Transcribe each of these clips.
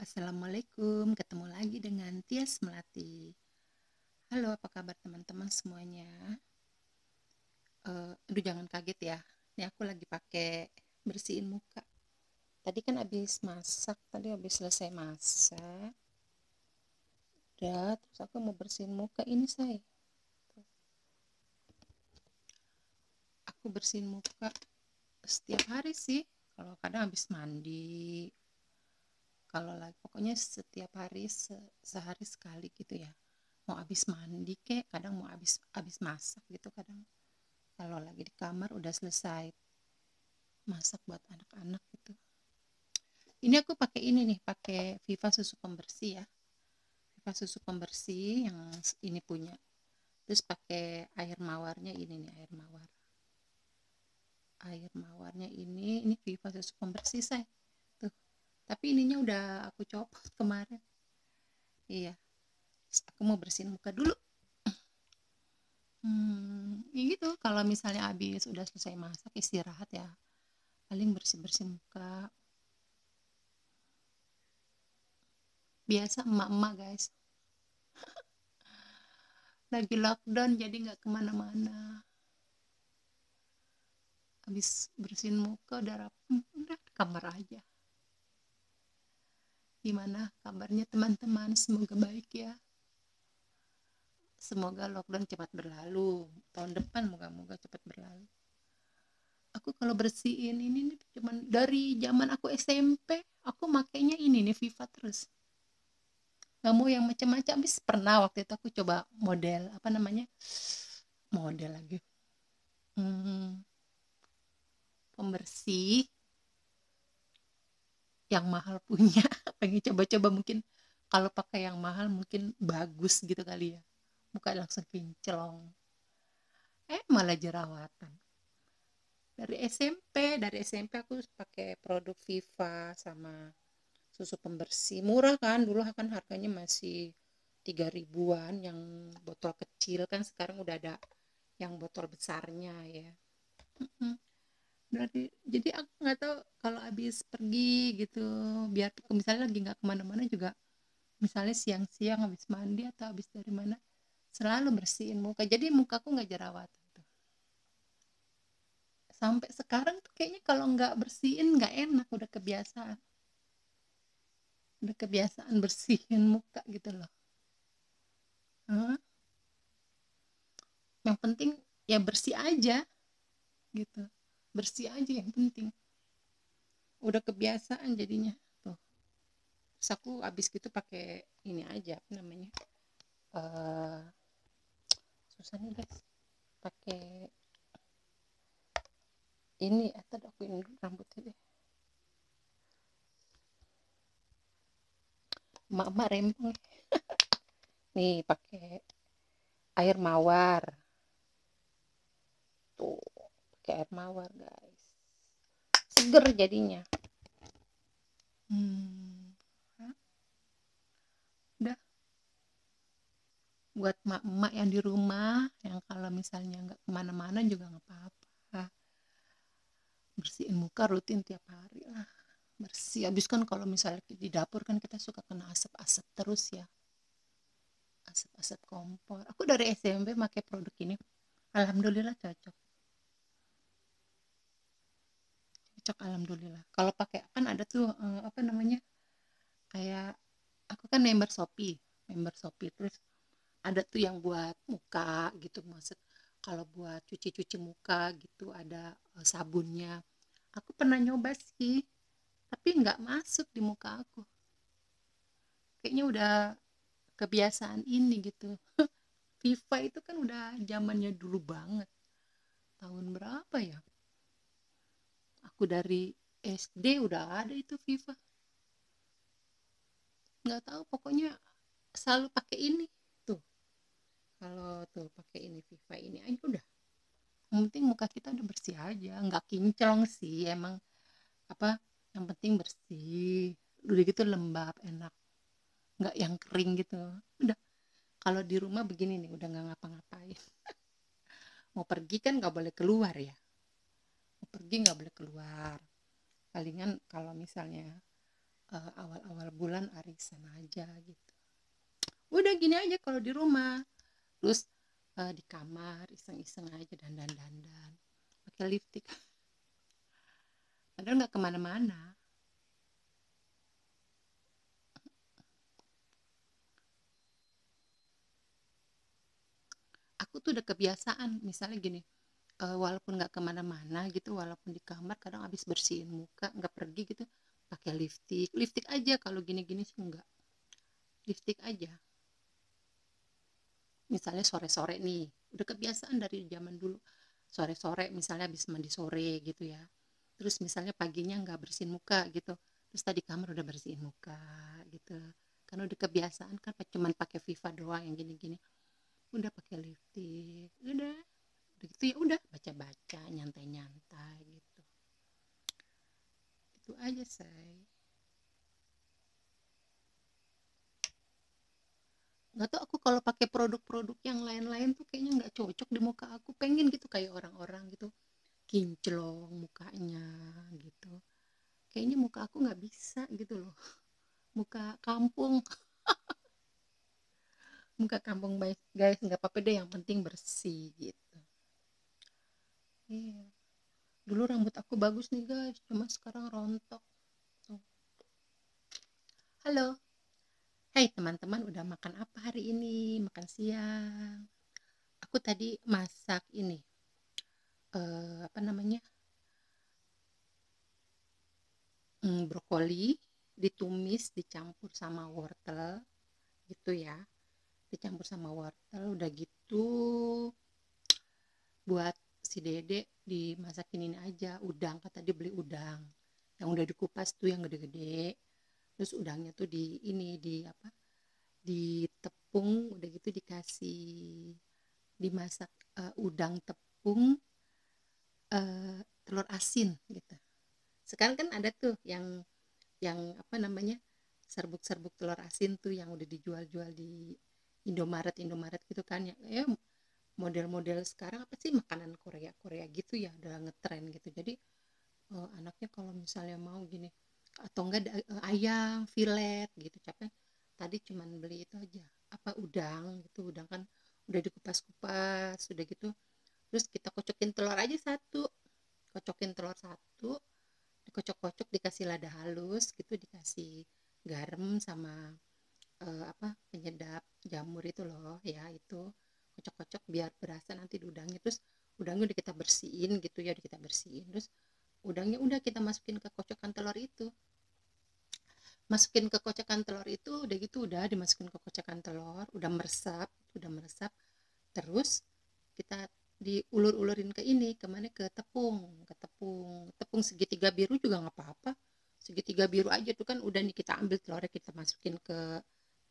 Assalamualaikum. Ketemu lagi dengan Tias Melati. Halo, apa kabar teman-teman semuanya? Aduh, jangan kaget ya. Ini aku lagi pakai bersihin muka. Tadi kan habis selesai masak. Terus aku mau bersihin muka ini saya. Aku bersihin muka setiap hari sih. Kalau kadang habis mandi. Kalau lagi pokoknya setiap hari sehari sekali gitu ya. Mau habis mandi kek, kadang mau habis masak gitu kadang. Kalau lagi di kamar udah selesai masak buat anak-anak gitu. Ini aku pakai ini nih, pakai Viva susu pembersih ya. Viva susu pembersih yang ini punya. Terus pakai air mawarnya ini nih, air mawar. Air mawarnya ini Viva susu pembersih saya. Tuh. Tapi ininya udah aku copot kemarin. Iya. Terus aku mau bersihin muka dulu. Ya gitu. Kalau misalnya habis udah selesai masak istirahat ya, paling bersih-bersih muka. Biasa emak-emak guys, lagi lockdown jadi nggak kemana-mana, habis bersihin muka udah rapi udah di kamar aja. Gimana kabarnya teman-teman, semoga baik ya, semoga lockdown cepat berlalu, tahun depan moga-moga cepat berlalu. Aku kalau bersihin ini nih cuman dari zaman aku SMP, aku makainya ini nih Viva terus, nggak mau yang macam-macam. Habis pernah waktu itu aku coba model apa namanya, model lagi, hmm, pembersih yang mahal punya. Pengen coba-coba, mungkin kalau pakai yang mahal mungkin bagus gitu kali ya, muka langsung kinclong, malah jerawatan. Dari SMP aku pakai produk Viva sama susu pembersih murah kan, dulu kan harganya masih 3 ribuan yang botol kecil, kan sekarang udah ada yang botol besarnya ya. Jadi aku nggak tahu kalau habis pergi gitu, biar misalnya lagi nggak kemana-mana juga, misalnya siang-siang habis mandi atau habis dari mana, selalu bersihin muka jadi mukaku nggak jerawatan tuh. Sampai sekarang tuh kayaknya kalau nggak bersihin nggak enak, udah kebiasaan bersihin muka gitu loh. Hah? Yang penting ya bersih aja gitu, bersih aja yang penting, udah kebiasaan jadinya tuh. Terus aku habis gitu pakai ini aja apa namanya, uh, susah nih guys, pakai ini atau aku ini rambutnya deh, emak-emak rempong nih, pakai air mawar tuh, pakai air mawar guys, seger jadinya. hmm. Udah, buat emak-emak yang di rumah, yang kalau misalnya nggak kemana-mana juga nggak apa-apa, bersihin muka rutin tiap hari lah, bersih. Habis kan kalau misalnya di dapur kan kita suka kena asap-asap terus ya, asap-asap kompor. Aku dari SMP pakai produk ini, alhamdulillah cocok, cocok alhamdulillah. Kalau pakai kan ada tuh apa namanya, kayak aku kan member Shopee terus ada tuh yang buat muka gitu, maksud kalau buat cuci-cuci muka gitu ada sabunnya. Aku pernah nyoba sih, tapi nggak masuk di muka aku, kayaknya udah kebiasaan ini gitu. Viva itu kan udah zamannya dulu banget, tahun berapa ya, aku dari SD udah ada itu Viva, nggak tahu pokoknya selalu pakai ini tuh. Kalau tuh pakai ini Viva ini aja udah, yang penting muka kita udah bersih aja, nggak kinclong sih emang, apa yang penting bersih, udah gitu lembab enak, nggak yang kering gitu. Udah, kalau di rumah begini nih udah nggak ngapa-ngapain. Mau pergi kan nggak boleh keluar ya, mau pergi nggak boleh keluar, palingan kalau misalnya awal-awal bulan arisan aja gitu. Udah gini aja kalau di rumah, terus di kamar iseng-iseng aja dandan-dandan pakai lipstick, padahal nggak kemana-mana. Aku tuh udah kebiasaan misalnya gini, walaupun nggak kemana-mana gitu, walaupun di kamar kadang habis bersihin muka nggak pergi gitu, pakai lipstick lipstick aja. Kalau gini-gini sih enggak, lipstick aja. Misalnya sore-sore nih, udah kebiasaan dari zaman dulu, sore-sore misalnya habis mandi sore gitu ya, terus misalnya paginya nggak bersihin muka gitu, terus tadi kamar udah bersihin muka gitu, karena udah kebiasaan kan cuman pakai Viva doang yang gini-gini, udah pakai lipstick, udah gitu ya, udah baca-baca nyantai-nyantai gitu, itu aja say. Nggak tau aku kalau pakai produk-produk yang lain-lain tuh kayaknya nggak cocok di muka aku, pengen gitu kayak orang-orang gitu kinclong mukanya gitu, kayaknya muka aku nggak bisa gitu loh, muka kampung. Muka kampung guys, guys nggak apa-apa deh, yang penting bersih gitu. Iya, dulu rambut aku bagus nih guys, cuma sekarang rontok tuh. Halo, hai teman-teman, udah makan apa hari ini? Makan siang. Aku tadi masak ini, apa namanya, brokoli ditumis dicampur sama wortel gitu ya, dicampur sama wortel, udah gitu buat si dede dimasakin ini aja udang, kata dia beli udang yang udah dikupas tuh yang gede-gede, terus udangnya tuh di ini di apa, ditepung, udah gitu dikasih dimasak, udang tepung, telur asin gitu. Sekarang kan ada tuh yang apa namanya, serbuk-serbuk telur asin tuh yang udah dijual-jual di Indomaret Indomaret gitu kan ya, model-model sekarang apa sih, makanan Korea Korea gitu ya, udah ngetren gitu. Jadi anaknya kalau misalnya mau gini, atau enggak ayam filet gitu, capek tadi cuman beli itu aja, apa udang gitu, udang kan udah dikupas-kupas, udah gitu terus kita kocokin telur aja satu, kocokin telur satu, dikocok-kocok dikasih lada halus gitu, dikasih garam sama apa penyedap jamur itu loh ya, itu kocok-kocok biar berasa nanti di udangnya, terus udangnya udah kita bersihin gitu ya, udah kita bersihin, terus udangnya udah kita masukin ke kocokan telur itu, masukin ke kocokan telur itu, udah gitu udah dimasukin ke kocokan telur, udah meresap, terus kita diulur-ulurin ke ini, kemana, ke tepung, tepung segitiga biru juga nggak apa-apa, segitiga biru aja tuh kan, udah nih kita ambil telurnya, kita masukin ke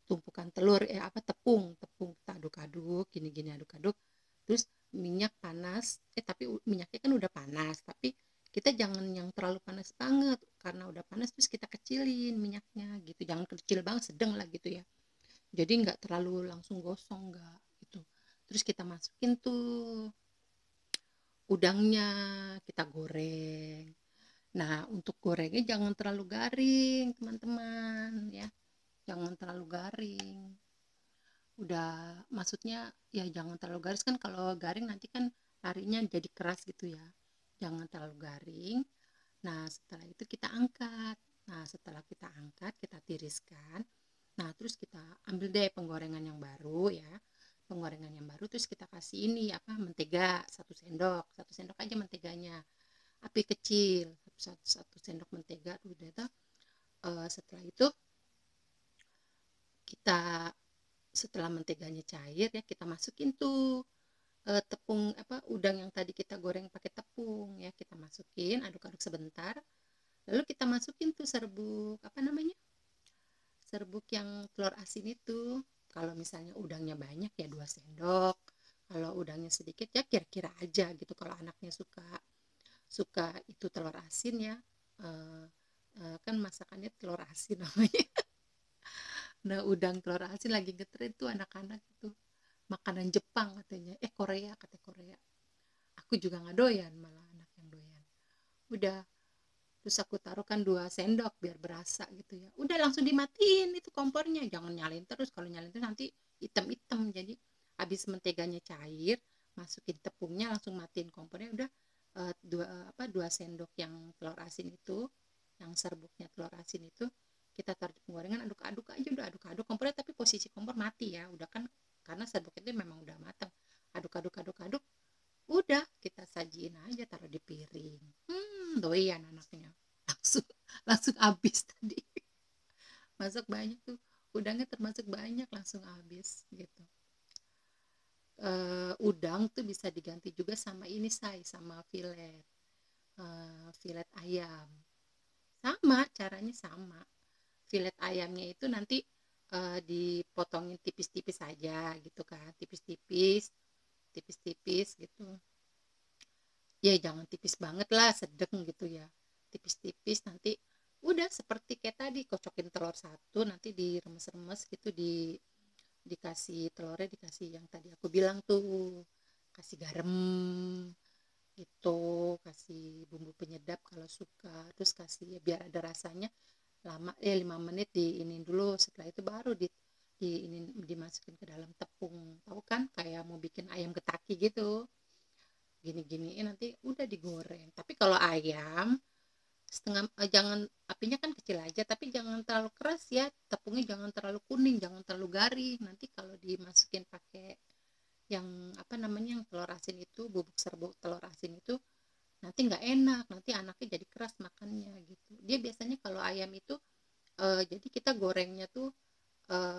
tumpukan telur, apa, tepung tepung kita aduk-aduk gini-gini, aduk-aduk, terus minyak panas, tapi minyaknya kan udah panas, tapi kita jangan yang terlalu panas banget, karena udah panas terus kita kecilin minyaknya gitu, jangan kecil banget, sedang lah gitu ya, jadi nggak terlalu langsung gosong, nggak gitu. Terus kita masukin tuh udangnya, kita goreng. Nah, untuk gorengnya jangan terlalu garing teman-teman ya, jangan terlalu garing, udah, maksudnya ya jangan terlalu garis, kan kalau garing nanti kan larinya jadi keras gitu ya, jangan terlalu garing. Nah setelah itu kita angkat, nah setelah kita angkat kita tiriskan, nah terus kita ambil deh penggorengan yang baru ya, penggorengan yang baru, terus kita kasih ini apa, mentega, satu sendok aja menteganya, api kecil, satu sendok mentega udah. Setelah itu kita, setelah menteganya cair ya, kita masukin tuh tepung apa, udang yang tadi kita goreng pakai tepung ya, kita masukin, aduk-aduk sebentar, lalu kita masukin tuh serbuk apa namanya, serbuk yang telur asin itu. Kalau misalnya udangnya banyak ya 2 sendok, kalau udangnya sedikit ya kira-kira aja gitu, kalau anaknya suka suka itu telur asin ya, eh, kan masakannya telur asin namanya. Nah udang telur asin lagi ngetren tuh anak-anak itu, makanan Jepang katanya, Korea, kata Korea, aku juga nggak doyan, malah anak yang doyan. Udah terus aku taruhkan 2 sendok biar berasa gitu ya, udah langsung dimatiin itu kompornya, jangan nyalain terus, kalau nyalain terus nanti hitam-hitam. Jadi habis menteganya cair, masukin tepungnya, langsung matiin kompornya, udah dua sendok yang telur asin itu, yang serbuknya telur asin itu, kita taruh di penggorengan, aduk-aduk aja, udah aduk-aduk kompornya, tapi posisi kompor mati ya, udah kan, karena serbuk itu memang udah matang. Aduk-aduk-aduk-aduk, udah kita sajiin aja, taruh di piring. Doyan anaknya. Langsung langsung habis tadi. Masak banyak tuh. Udangnya termasuk banyak, langsung habis gitu. Udang tuh bisa diganti juga sama ini, sama filet. Filet ayam. Sama, caranya sama. Filet ayamnya itu nanti dipotongin tipis-tipis aja gitu kan. Tipis-tipis, tipis-tipis gitu. Ya jangan tipis banget lah, sedang gitu ya, tipis-tipis. Nanti udah seperti kayak tadi, kocokin telur satu, nanti diremes-remes gitu, dikasih telurnya, dikasih yang tadi aku bilang tuh, kasih garam gitu, kasih bumbu penyedap kalau suka, terus kasih ya biar ada rasanya. 5 menit di ini dulu, setelah itu baru ini dimasukin ke dalam tepung, tahu kan, kayak mau bikin ayam getaki gitu, gini-giniin, nanti udah digoreng. Tapi kalau ayam jangan, apinya kan kecil aja, tapi jangan terlalu keras ya, tepungnya jangan terlalu kuning, jangan terlalu garing, nanti kalau dimasukin pakai yang apa namanya, yang telur asin itu, bubuk serbuk telur asin itu, nanti nggak enak, nanti anaknya jadi keras makannya gitu. Dia biasanya kalau ayam itu jadi kita gorengnya tuh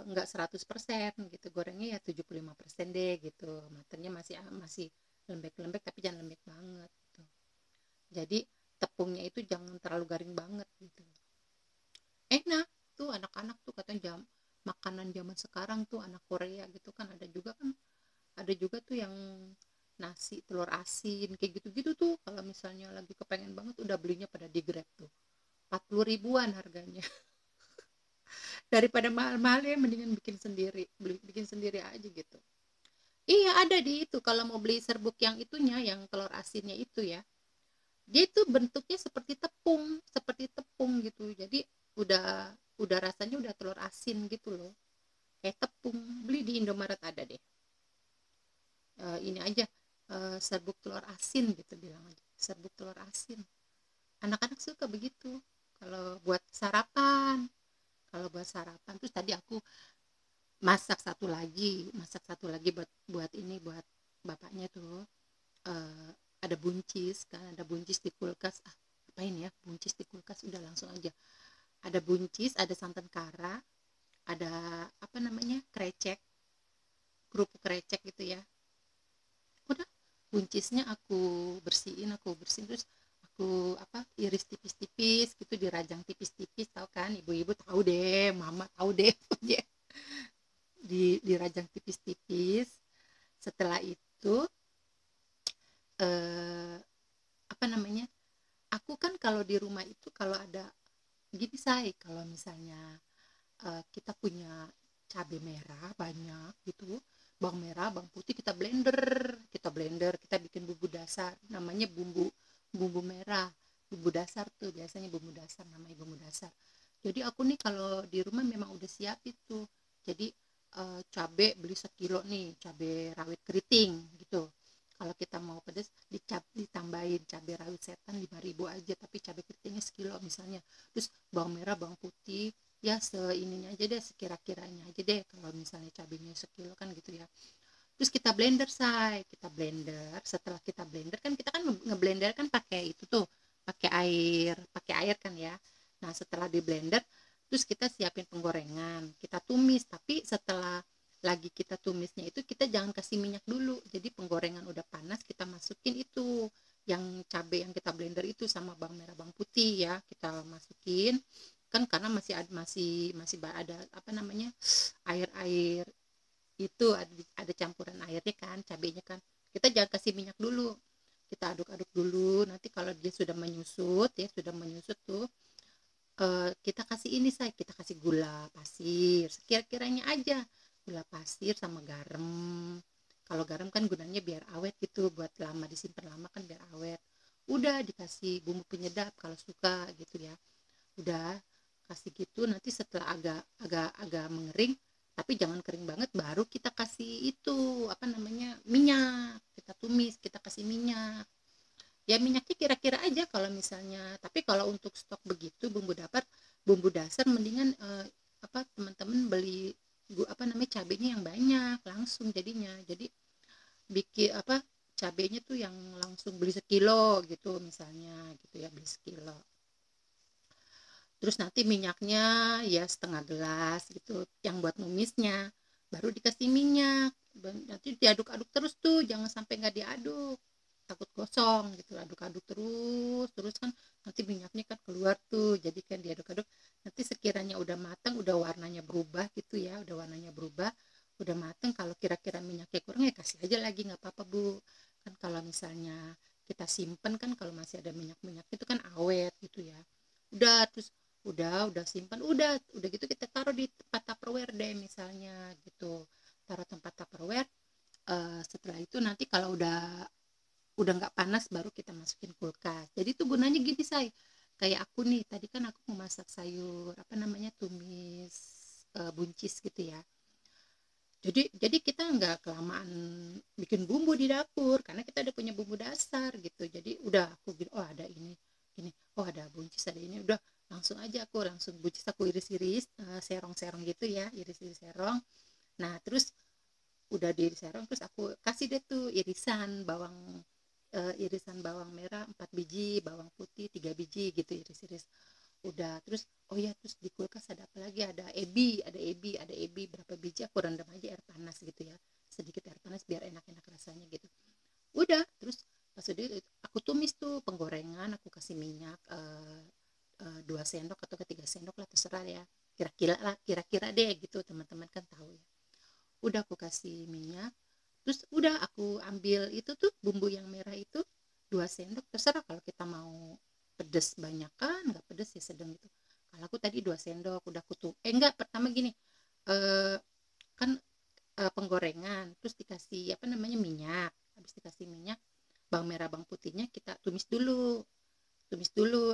nggak 100% gitu, gorengnya ya 75% deh gitu, matangnya masih masih lembek-lembek, tapi jangan lembek banget gitu. Jadi tepungnya itu jangan terlalu garing banget gitu. Enak tuh, anak-anak tuh katanya makanan zaman sekarang tuh, anak Korea gitu kan, ada juga tuh yang nasi telur asin kayak gitu-gitu tuh, kalau misalnya lagi kepengen banget, udah belinya pada di Grab tuh, 40 ribuan harganya. Daripada mahal-mahal ya, mendingan bikin sendiri aja gitu. Iya, ada di itu, kalau mau beli serbuk yang itunya, yang telur asinnya itu ya, dia itu bentuknya seperti tepung gitu, jadi udah rasanya udah telur asin gitu loh, kayak tepung. Beli di Indomaret ada deh. Ini aja, serbuk telur asin gitu, bilang aja serbuk telur asin. Anak-anak suka begitu kalau buat sarapan. Terus tadi aku masak satu lagi buat bapaknya tuh. eh, ada buncis kan, ada buncis di kulkas. Apain ya buncis di kulkas, udah langsung aja. Ada buncis, ada santan kara, ada apa namanya, kerupuk krecek gitu ya. Udah, buncisnya aku bersihin, terus aku iris tipis-tipis gitu, dirajang tipis-tipis, tahu kan, ibu-ibu tahu deh, mama tahu deh. Dirajang tipis-tipis. Setelah itu eh, apa namanya, aku kan kalau di rumah itu, kalau ada gini, kalau misalnya kita punya cabai merah banyak gitu, bawang merah, bawang putih, kita blender, kita bikin bumbu dasar, namanya bumbu bumbu merah, bumbu dasar tuh, biasanya bumbu dasar, namanya bumbu dasar. Jadi aku nih kalau di rumah memang udah siap itu. Jadi cabai beli 1 kilo nih, cabai rawit keriting gitu. Kalau kita mau pedas, ditambahin cabai rawit setan 5.000 aja, tapi cabai keritingnya 1 kilo misalnya. Terus bawang merah, bawang putih, ya seininya aja deh, sekira-kiranya aja deh, kalau misalnya cabenya 1 kilo kan gitu ya. Terus kita blender, setelah kita blender kan, kita kan ngeblender kan pakai itu tuh, pakai air kan ya. Nah setelah di blender, terus kita siapin penggorengan, kita tumis. Tapi setelah lagi kita tumisnya itu, kita jangan kasih minyak dulu, jadi penggorengan udah panas, kita masukin itu yang cabai yang kita blender itu, sama bawang merah, bawang putih ya, kita masukin kan, karena masih ada apa namanya, air-air itu, ada campuran airnya kan, cabenya kan. Kita jangan kasih minyak dulu, kita aduk-aduk dulu. Nanti kalau dia sudah menyusut tuh, kita kasih ini, kita kasih gula pasir sekira-kiranya aja, gula pasir sama garam. Kalau garam kan gunanya biar awet gitu, buat lama, disimpan lama kan biar awet. udah dikasih bumbu penyedap kalau suka gitu ya. Udah kasih gitu, nanti setelah agak agak agak mengering, tapi jangan kering banget, baru kita kasih itu apa namanya, minyak. Kita tumis, kita kasih minyak. Ya minyaknya kira-kira aja kalau misalnya, tapi kalau untuk stok begitu bumbu dasar mendingan apa teman-teman beli apa namanya, cabenya yang banyak langsung jadinya. Jadi bikin apa, cabenya tuh yang langsung beli sekilo gitu misalnya, gitu ya, beli sekilo. Terus nanti minyaknya ya setengah gelas gitu yang buat numisnya, baru dikasih minyak. Nanti diaduk-aduk terus tuh, jangan sampai nggak diaduk, takut gosong gitu. Aduk-aduk terus terus kan, nanti minyaknya kan keluar tuh, jadi kan diaduk-aduk. Nanti sekiranya udah matang, udah warnanya berubah gitu ya, udah warnanya berubah, udah matang, kalau kira-kira minyaknya kurang ya kasih aja lagi, nggak apa-apa Bu. Kan kalau misalnya kita simpen kan, kalau masih ada minyak-minyak itu kan awet gitu ya. Udah terus, udah simpan, udah gitu kita taruh di tempat tupperware deh misalnya gitu. Taruh tempat tupperware. Setelah itu nanti kalau udah nggak panas, baru kita masukin kulkas. Jadi itu gunanya gini, say, kayak aku nih tadi kan aku mau masak sayur apa namanya, tumis buncis gitu ya. Jadi kita nggak kelamaan bikin bumbu di dapur, karena kita udah punya bumbu dasar gitu. Jadi udah aku bilang, oh ada ini, oh ada buncis, ada ini, udah langsung aja aku langsung buncis aku iris-iris, serong-serong gitu ya, iris-iris serong. Nah terus udah di serong, terus aku kasih deh tuh irisan bawang merah 4 biji, bawang putih 3 biji gitu, iris-iris. Udah terus, oh ya, terus di kulkas ada apa lagi, ada ebi berapa biji, aku rendam aja air panas gitu ya, sedikit air panas biar enak-enak rasanya gitu. Udah terus pas udah aku tumis tuh penggorengan, aku kasih minyak 2 sendok atau 3 sendok lah, terserah ya, kira-kira deh gitu, teman-teman kan tahu ya. Udah aku kasih minyak, terus udah aku ambil itu tuh bumbu yang merah itu 2 sendok, terserah kalau kita mau pedes banyak kan, nggak pedes ya sedang gitu. Kalau aku tadi 2 sendok, udah aku tuh enggak, pertama gini, eh, kan penggorengan terus dikasih apa namanya, minyak. Habis dikasih minyak, bawang merah bawang putihnya kita tumis dulu.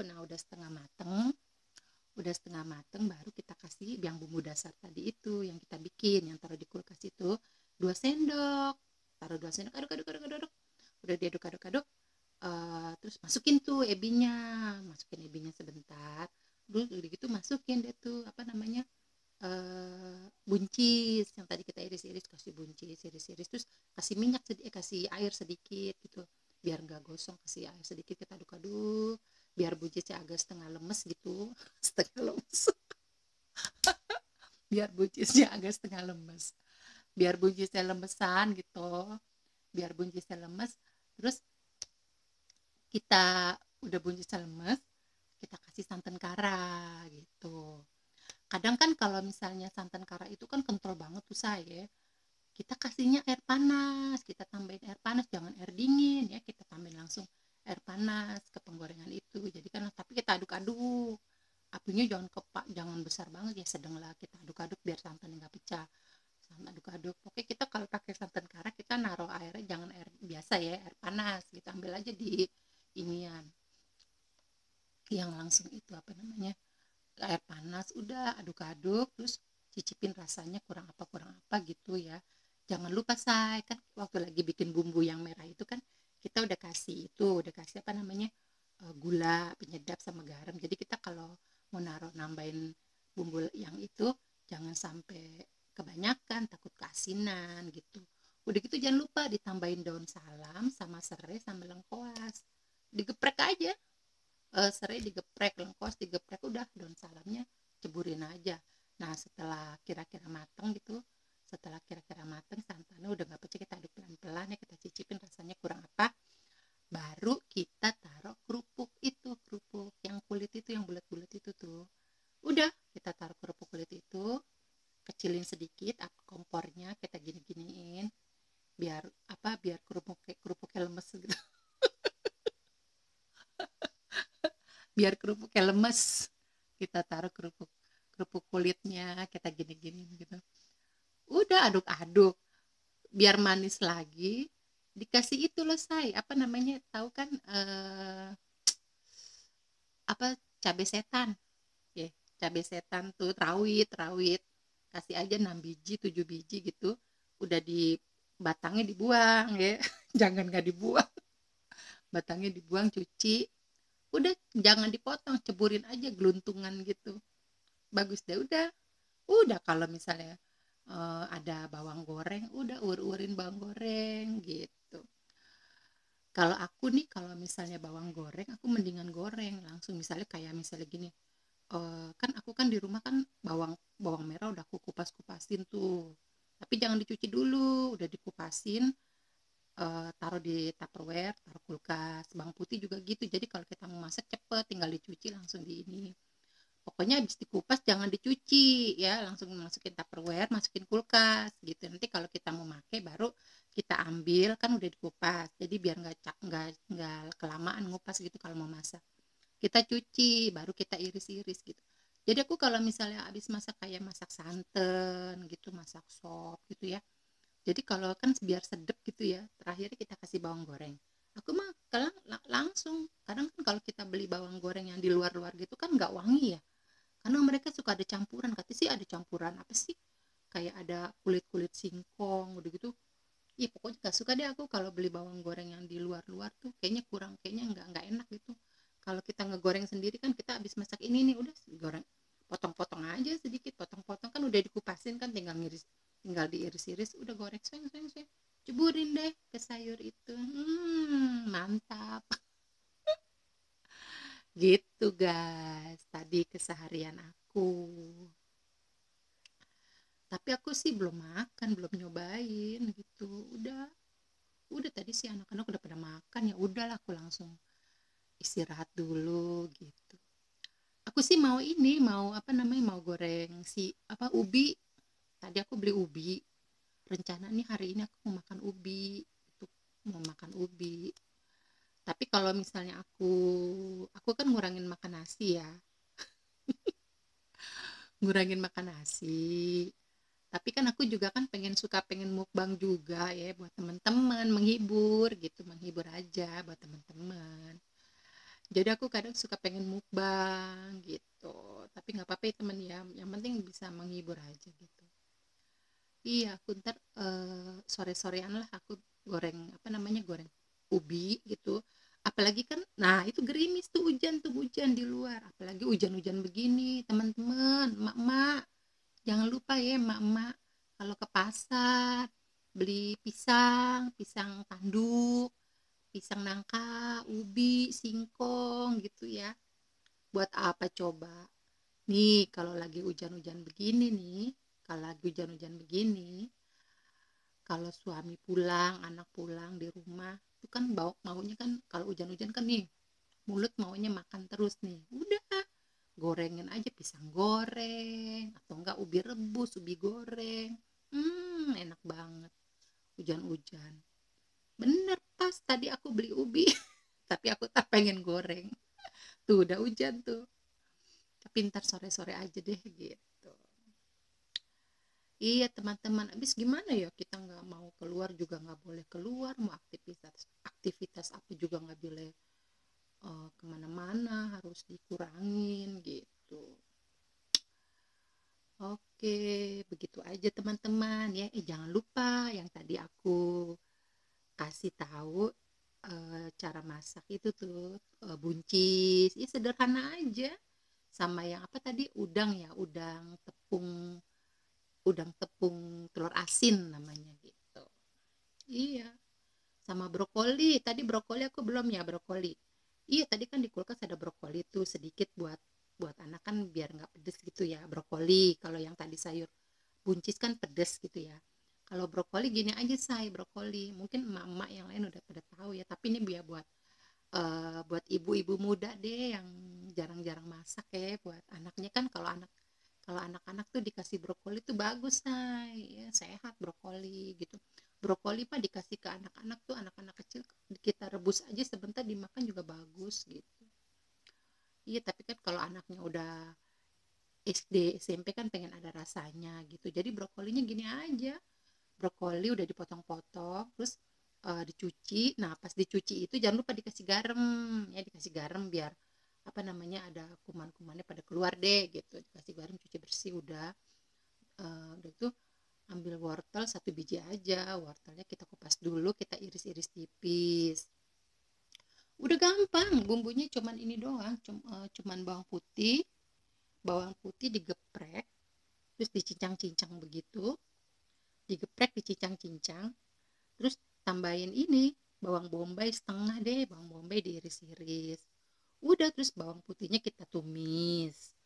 Nah udah setengah mateng baru kita kasih yang bumbu dasar tadi itu yang kita bikin, yang taruh di kulkas itu 2 sendok. Taruh 2 sendok, aduk, udah diaduk-aduk, terus masukin ebinya sebentar. Dulu udah gitu masukin deh tuh apa namanya, buncis yang tadi kita iris-iris, kasih buncis, iris-iris, terus kasih air sedikit gitu, biar nggak gosong, kasih air sedikit, kita aduk-aduk biar buncisnya agak setengah lemes gitu. Setengah lemes, biar buncisnya agak setengah lemes, biar buncisnya lemesan gitu, biar buncisnya lemes. Terus kita udah buncisnya lemes, kita kasih santan kara gitu. Kadang kan kalau misalnya santan kara itu kan kental banget tuh saya, kita kasihnya air panas, kita tambahin air panas, jangan air dingin ya, kita tambahin langsung air panas ke penggorengan itu. Jadi kan, tapi kita aduk-aduk, apinya jangan besar banget ya, sedang lah kita aduk-aduk biar santannya nggak pecah. Santan aduk-aduk, oke. Kita kalau pakai santan kara, kita naruh airnya jangan air biasa ya, air panas, kita ambil aja di inian yang langsung itu apa namanya, air panas, udah aduk-aduk, terus cicipin rasanya kurang apa gitu ya. Jangan lupa, say, kan waktu lagi bikin bumbu yang merah itu kan kita udah kasih apa namanya, gula penyedap sama garam. Jadi kita kalau mau nambahin bumbu yang itu, jangan sampai kebanyakan, takut keasinan gitu. Udah gitu jangan lupa ditambahin daun salam sama serai sama lengkuas, digeprek aja. Serai digeprek, lengkuas digeprek, udah daun salamnya ceburin aja. Nah setelah kira-kira mateng santannya udah nggak pecah, kita aduk pelan-pelan ya, kita cicipin rasanya kurang apa, baru kita taruh kerupuk yang kulit itu, yang bulat-bulat itu tuh. Udah kita taruh kerupuk kulit itu, kecilin sedikit kompornya, kita gini-giniin biar kerupuknya lemes gitu. Biar kerupuknya lemes, kita taruh kerupuk kerupuk kulitnya, kita gini-gini gitu. Udah aduk-aduk biar manis lagi, dikasih itu loh say, apa namanya, tahu kan apa, cabai setan ya, cabai setan tuh, rawit rawit, kasih aja 6 biji 7 biji gitu, udah di batangnya dibuang ya. Jangan nggak dibuang, batangnya dibuang, cuci, udah jangan dipotong, ceburin aja geluntungan gitu, bagus deh. Udah kalau misalnya ada bawang goreng, udah ur-urin bawang goreng gitu. Kalau aku nih, kalau misalnya bawang goreng, aku mendingan goreng langsung. Misalnya kayak misalnya gini, kan aku kan di rumah kan bawang bawang merah udah aku kupas-kupasin tuh. Tapi jangan dicuci dulu, udah dikupasin, taruh di Tupperware, taruh kulkas. Bawang putih juga gitu. Jadi kalau kita mau masak cepet, tinggal dicuci langsung di ini. Pokoknya habis dikupas jangan dicuci ya, langsung masukin Tupperware, masukin kulkas gitu. Nanti kalau kita mau pakai baru kita ambil, kan udah dikupas. Jadi biar nggak kelamaan ngupas gitu kalau mau masak. Kita cuci, baru kita iris-iris gitu. Jadi aku kalau misalnya habis masak kayak masak santan gitu, masak sop gitu ya. Jadi kalau kan biar sedep gitu ya, terakhir kita kasih bawang goreng. Aku mah kadang langsung, kadang kan kalau kita beli bawang goreng yang di luar-luar gitu kan nggak wangi ya, karena mereka suka ada campuran, katanya sih ada campuran apa sih, kayak ada kulit-kulit singkong udah gitu. Iya pokoknya gak suka deh aku kalau beli bawang goreng yang di luar-luar tuh, kayaknya kurang, kayaknya nggak enak gitu. Kalau kita ngegoreng sendiri kan, kita habis masak ini nih udah goreng, potong-potong aja sedikit, potong-potong kan udah dikupasin kan, tinggal ngiris, tinggal diiris-iris, udah goreng seng seng seng, ceburin deh ke sayur itu. Mantap. Gitu guys, tadi keseharian aku. Tapi aku sih belum makan, belum nyobain gitu. Udah tadi sih anak-anak udah pada makan, ya udahlah aku langsung istirahat dulu gitu. Aku sih mau ini, mau apa namanya, mau goreng si apa, ubi. Tadi aku beli ubi. Rencana nih hari ini aku mau makan ubi. Itu mau makan ubi. Tapi kalau misalnya aku kan ngurangin makan nasi ya. Ngurangin makan nasi. Tapi kan aku juga kan pengen mukbang juga ya, buat teman-teman, menghibur gitu, menghibur aja buat teman-teman. Jadi aku kadang suka pengen mukbang gitu, tapi nggak apa-apa ya temen ya, yang penting bisa menghibur aja gitu. Iya, aku ntar sore-sorean lah aku goreng apa namanya, goreng ubi gitu. Apalagi kan, nah itu gerimis tuh hujan di luar, apalagi hujan-hujan begini teman-teman, emak-emak. Jangan lupa ya emak-emak, kalau ke pasar beli pisang, pisang tanduk, pisang nangka, ubi, singkong gitu ya. Buat apa coba? Nih kalau lagi hujan-hujan begini nih, kalau lagi hujan-hujan begini, kalau suami pulang, anak pulang di rumah, itu kan maunya kan kalau hujan-hujan kan nih, mulut maunya makan terus nih. Udah, gorengin aja pisang goreng atau enggak ubi rebus, ubi goreng. Enak banget hujan-hujan. Bener, pas tadi aku beli ubi tapi aku tak pengen goreng. Tuh udah hujan tuh. Tapi ntar sore-sore aja deh gitu. Iya teman-teman, abis gimana ya, kita nggak mau keluar juga nggak boleh keluar, mau aktivitas aktivitas apa juga nggak boleh, kemana-mana harus dikurangin gitu. Oke, begitu aja teman-teman ya. Jangan lupa yang tadi aku kasih tahu, cara masak itu tuh, buncis, ya sederhana aja. Sama yang apa tadi, udang tepung telur asin namanya gitu. Iya, sama brokoli. Tadi brokoli aku belum ya, brokoli. Iya, tadi kan di kulkas ada brokoli tuh sedikit, buat buat anak kan biar nggak pedes gitu ya, brokoli. Kalau yang tadi sayur buncis kan pedes gitu ya. Kalau brokoli gini aja say, brokoli. Mungkin emak-emak yang lain udah pada tahu ya, tapi ini biar buat ibu-ibu muda deh yang jarang-jarang masak ya, buat anaknya kan. Kalau anak-anak tuh dikasih brokoli tuh bagus say, ya, sehat brokoli gitu. Brokoli pak dikasih ke anak-anak tuh, anak-anak kecil, kita rebus aja sebentar dimakan juga bagus gitu. Iya, tapi kan kalau anaknya udah SD SMP kan pengen ada rasanya gitu, jadi brokolinya gini aja, brokoli udah dipotong-potong, terus dicuci. Nah, pas dicuci itu jangan lupa dikasih garam, ya dikasih garam biar apa namanya ada kuman-kumannya pada keluar deh gitu. Dikasih garam, cuci bersih udah. Udah itu ambil wortel 1 biji aja. Wortelnya kita kupas dulu, kita iris-iris tipis. Udah gampang, bumbunya cuman ini doang, cuman bawang putih digeprek, terus dicincang-cincang begitu, digeprek dicincang-cincang, terus tambahin ini bawang bombay setengah deh, bawang bombay diiris-iris. Udah, terus bawang putihnya kita tumis,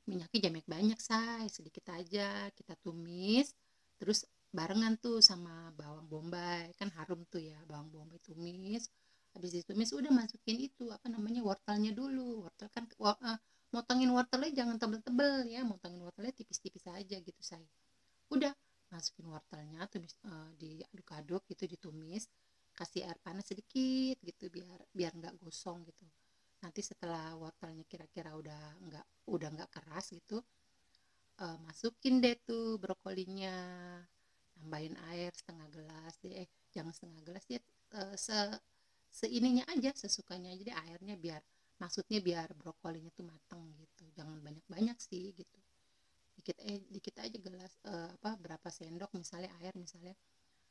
minyaknya jangan banyak say, sedikit aja kita tumis, terus barengan tuh sama bawang bombay, kan harum tuh ya, bawang bombay tumis. Habis ditumis udah masukin itu apa namanya wortelnya dulu. Wortel kan motongin wortelnya jangan tebel-tebel ya, motongin wortelnya tipis-tipis aja gitu say. Udah masukin wortelnya, tumis, diaduk-aduk gitu, ditumis, kasih air panas sedikit gitu biar biar nggak gosong gitu. Nanti setelah wortelnya kira-kira udah nggak keras gitu, masukin deh tuh brokolinya, tambahin air setengah gelas deh, jangan setengah gelas ya, seininya aja, sesukanya aja deh airnya, biar brokolinya tuh mateng gitu, jangan banyak-banyak sih gitu, dikit aja gelas, berapa sendok misalnya air, misalnya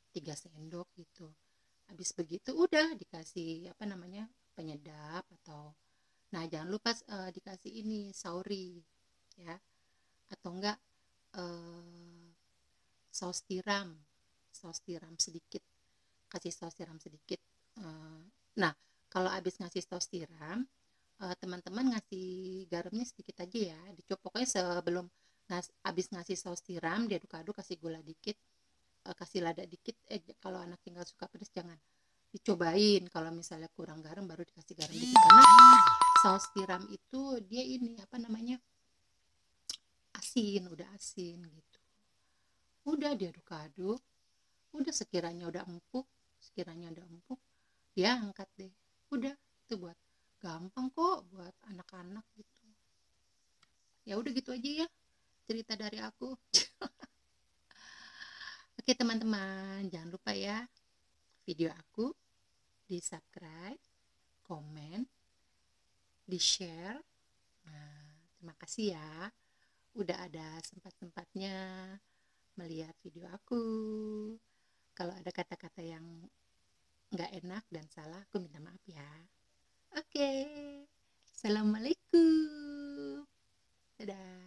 3 sendok gitu. Habis begitu udah dikasih apa namanya penyedap, atau nah jangan lupa dikasih ini sauri ya, atau enggak eh, saus tiram sedikit, kasih saus tiram sedikit. Eh, nah kalau habis ngasih saus tiram, teman-teman ngasih garamnya sedikit aja ya, dicoba pokoknya sebelum habis ngasih saus tiram diaduk-aduk, kasih gula dikit, kasih lada dikit, kalau anak tinggal suka pedas jangan, dicobain kalau misalnya kurang garam baru dikasih garam dikit, karena saus tiram itu dia ini apa namanya asin, udah asin gitu. Udah diaduk-aduk, udah sekiranya udah empuk dia angkat deh. Udah, itu buat gampang kok buat anak-anak gitu. Ya udah gitu aja ya cerita dari aku. Oke teman-teman, jangan lupa ya video aku di subscribe, komen, di share. Nah, terima kasih ya udah ada sempat-sempatnya melihat video aku. Kalau ada kata-kata yang nggak enak dan salah, aku minta maaf ya. Oke, assalamualaikum, dadah.